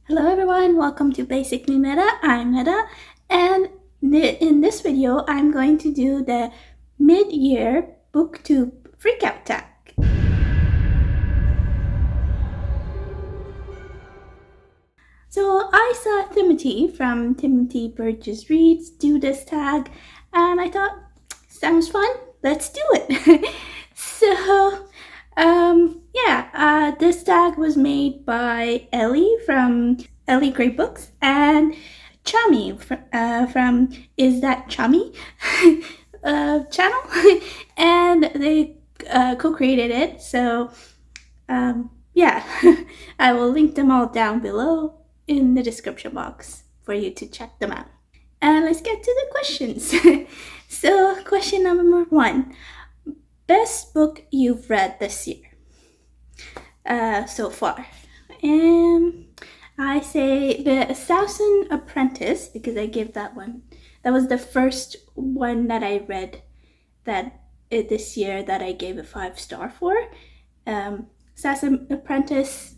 Hello everyone, welcome to Basically Meta. I'm Meta, and in this video I'm going to do the Mid-Year BookTube Freakout Tag. So I saw Timothy from Timothy Burbage Reads do this tag, and I thought, sounds fun, let's do it. This tag was made by Ellie from Ellie Great Books and Chami from Is That Chami channel, and they co-created it. So I will link them all down below in the description box for you to check them out. And let's get to the questions. So question number 1, best book you've read this year so far. And I say The Assassin Apprentice, because I gave that one. That was the first one that I read this year that I gave a 5-star for. Assassin Apprentice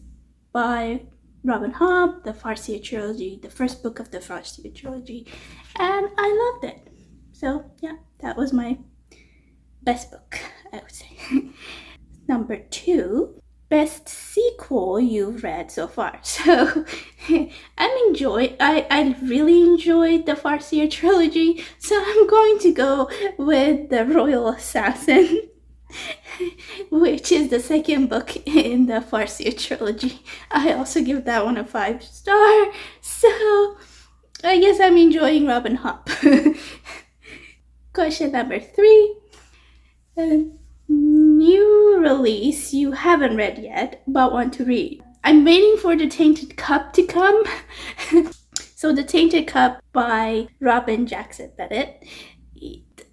by Robin Hobb, the Farseer trilogy, the first book of the Farseer trilogy, and I loved it. So yeah, that was my best book, I would say. Number 2, best sequel you've read so far. So I really enjoyed the Farseer trilogy, so I'm going to go with The Royal Assassin, which is the second book in the Farseer trilogy. I also give that one a 5-star, so I guess I'm enjoying Robin Hobb. Question number 3, new release you haven't read yet but want to read. I'm waiting for The Tainted Cup to come. So The Tainted Cup by Robin Jackson Bennett.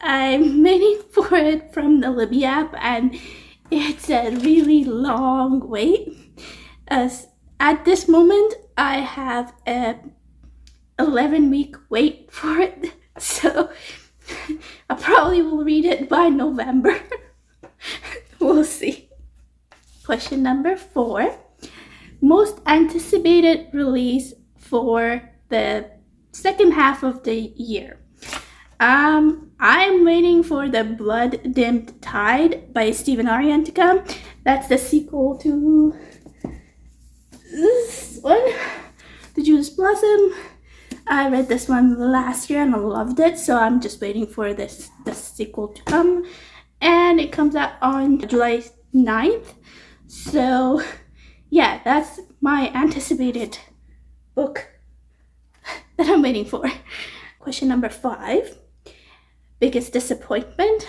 I'm waiting for it from the Libby app, and it's a really long wait. At this moment, I have a 11-week wait for it, so I probably will read it by November. We'll see. Question number 4, most anticipated release for the second half of the year. I'm waiting for The Blood-Dimmed Tide by Stephen Aryan to come. That's the sequel to this one, The Judas Blossom. I read this one last year and I loved it, so I'm just waiting for the sequel to come. And it comes out on July 9th. So yeah, that's my anticipated book that I'm waiting for. Question number 5, biggest disappointment.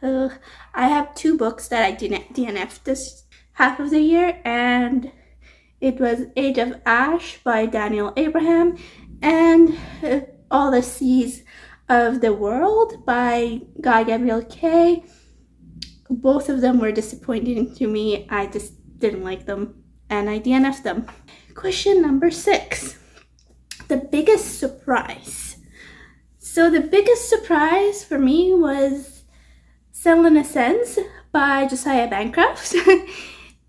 I have 2 books that I didn't DNF this half of the year, and it was Age of Ash by Daniel Abraham and All the Seas of the World by Guy Gabriel Kay. Both of them were disappointing to me. I just didn't like them, and I DNF'd them. Question number 6, the biggest surprise. So the biggest surprise for me was Selling Ascends by Josiah Bancroft.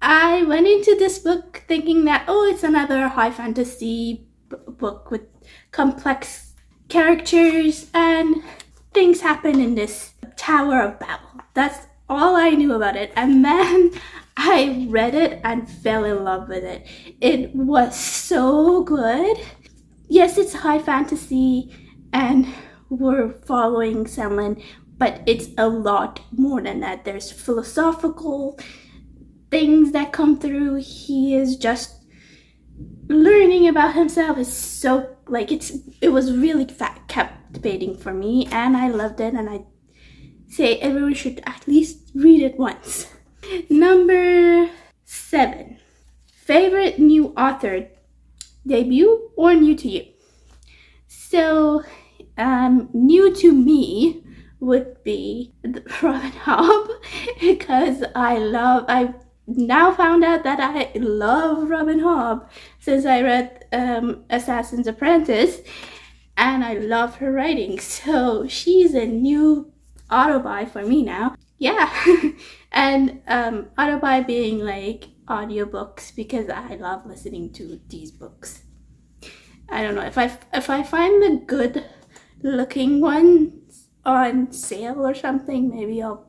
I went into this book thinking that, it's another high fantasy book with complex characters and things happen in this Tower of Babel. That's all I knew about it, and then I read it and fell in love with it. It was so good. Yes, it's high fantasy and we're following Selin, but it's a lot more than that. There's philosophical things that come through. He is just learning about himself. It's so it was really captivating for me, and I loved it, and I say everyone should at least read it once. Number 7, favorite new author debut or new to you. So new to me would be Robin Hobb, because I now found out that I love Robin Hobb since I read Assassin's Apprentice, and I love her writing. So she's a new auto-buy for me now. Yeah. And auto-buy being like audiobooks, because I love listening to these books. I don't know, if I find the good looking ones on sale or something, maybe I'll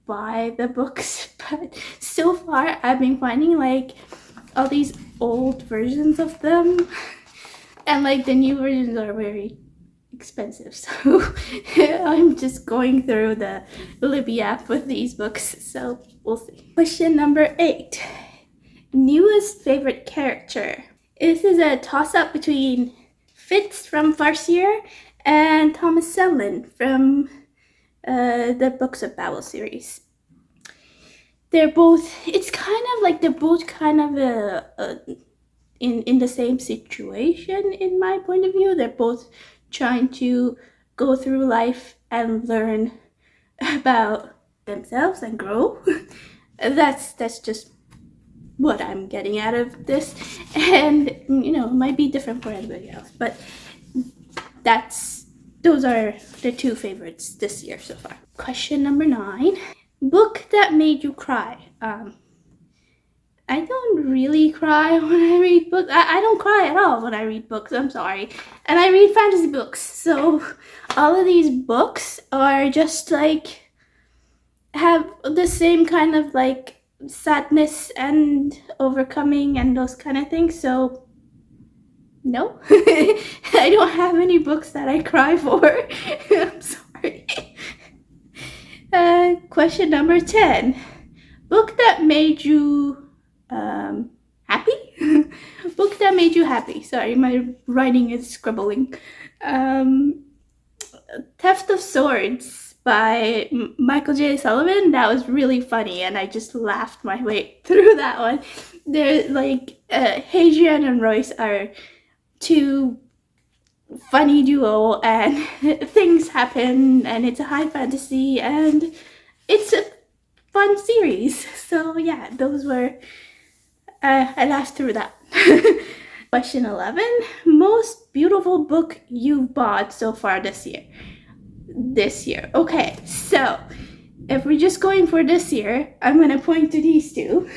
buy the books. But so far I've been finding like all these old versions of them, and like the new versions are very expensive, so I'm just going through the Libby app with these books, so we'll see. Question number 8. Newest favorite character. This is a toss-up between Fitz from Farseer and Thomas Selwyn from the Books of Babel series. They're both, it's kind of like they're both kind of in the same situation in my point of view. They're both trying to go through life and learn about themselves and grow. That's just what I'm getting out of this, and it might be different for everybody else, but those are the 2 favorites this year so far. Question number 9. Book that made you cry. I don't really cry when I read books. I don't cry at all when I read books, I'm sorry. And I read fantasy books, so all of these books are just like, have the same kind of like sadness and overcoming and those kind of things, so no. I don't have any books that I cry for. I'm sorry. Question number 10. Book that made you happy? Book that made you happy. Sorry, my writing is scribbling. Theft of Swords by Michael J. Sullivan. That was really funny, and I just laughed my way through that one. They're like, Hadrian and Royce are 2 funny duo, and things happen, and it's a high fantasy, and it's a fun series. So yeah, those were, I laughed through that. Question 11. Most beautiful book you've bought so far this year. Okay, so if we're just going for this year, I'm gonna point to these 2.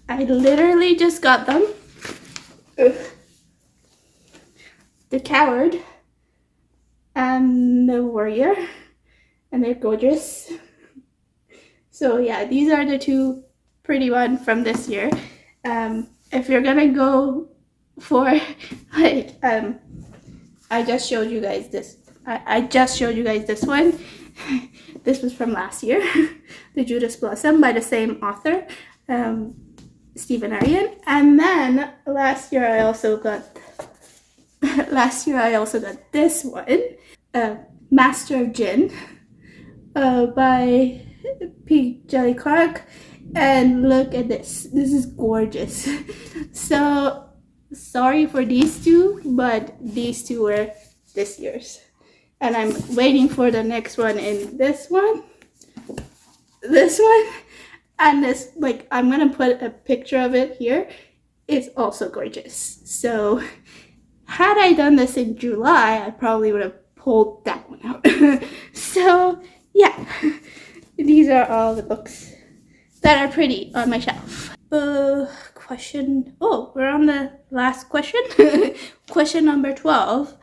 I literally just got them. The Coward and the Warrior, and they're gorgeous. So yeah, these are the 2 pretty ones from this year. If you're gonna go for like, I just showed you guys this. I just showed you guys this one. This was from last year. The Judas Blossom by the same author, Stephen Arion. And then last year I also got this one, Master of Jinn, by P. Jelly Clark. And look at this. This is gorgeous. So sorry for these 2, but these 2 were this year's. And I'm waiting for the next one in this one, and this, like, I'm gonna put a picture of it here. It's also gorgeous. So had I done this in July, I probably would have pulled that one out. So yeah, these are all the books that are pretty on my shelf. We're on the last question. Question number 12.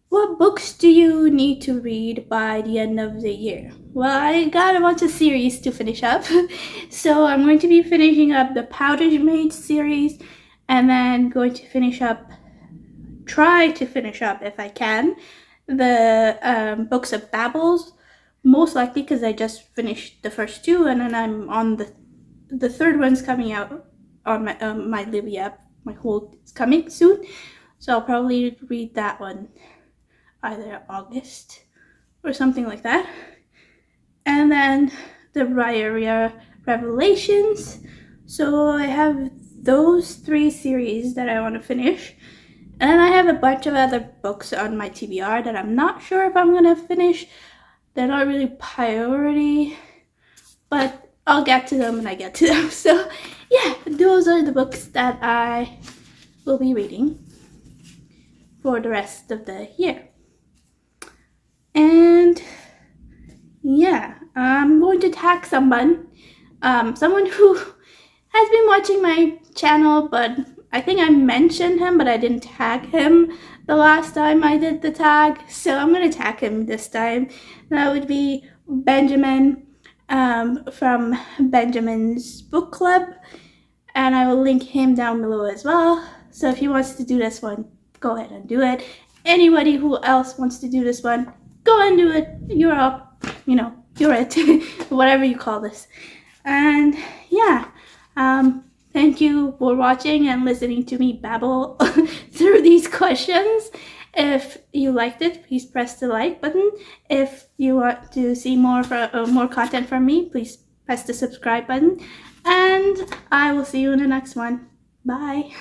What books do you need to read by the end of the year? Well, I got a bunch of series to finish up. So I'm going to be finishing up the Powder Maid series, and then going to try to finish up if I can, the Books of Babel, most likely because I just finished the first 2, and then I'm on the third one's coming out on my Libby app. It's coming soon, so I'll probably read that one either August or something like that. And then the Raya Revelations. So I have those 3 series that I want to finish. And then I have a bunch of other books on my TBR that I'm not sure if I'm going to finish. They're not really priority, but I'll get to them when I get to them. So yeah, those are the books that I will be reading for the rest of the year. And yeah, I'm going to tag someone who has been watching my channel, but I think I mentioned him, but I didn't tag him the last time I did the tag. So I'm going to tag him this time. That would be Benjamin from Benjamin's Book Club. And I will link him down below as well. So if he wants to do this one, go ahead and do it. Anybody who else wants to do this one, go and do it. You're up, you know, you're it, whatever you call this. And yeah, thank you for watching and listening to me babble through these questions. If you liked it, please press the like button. If you want to see more content from me, please press the subscribe button. And I will see you in the next one. Bye.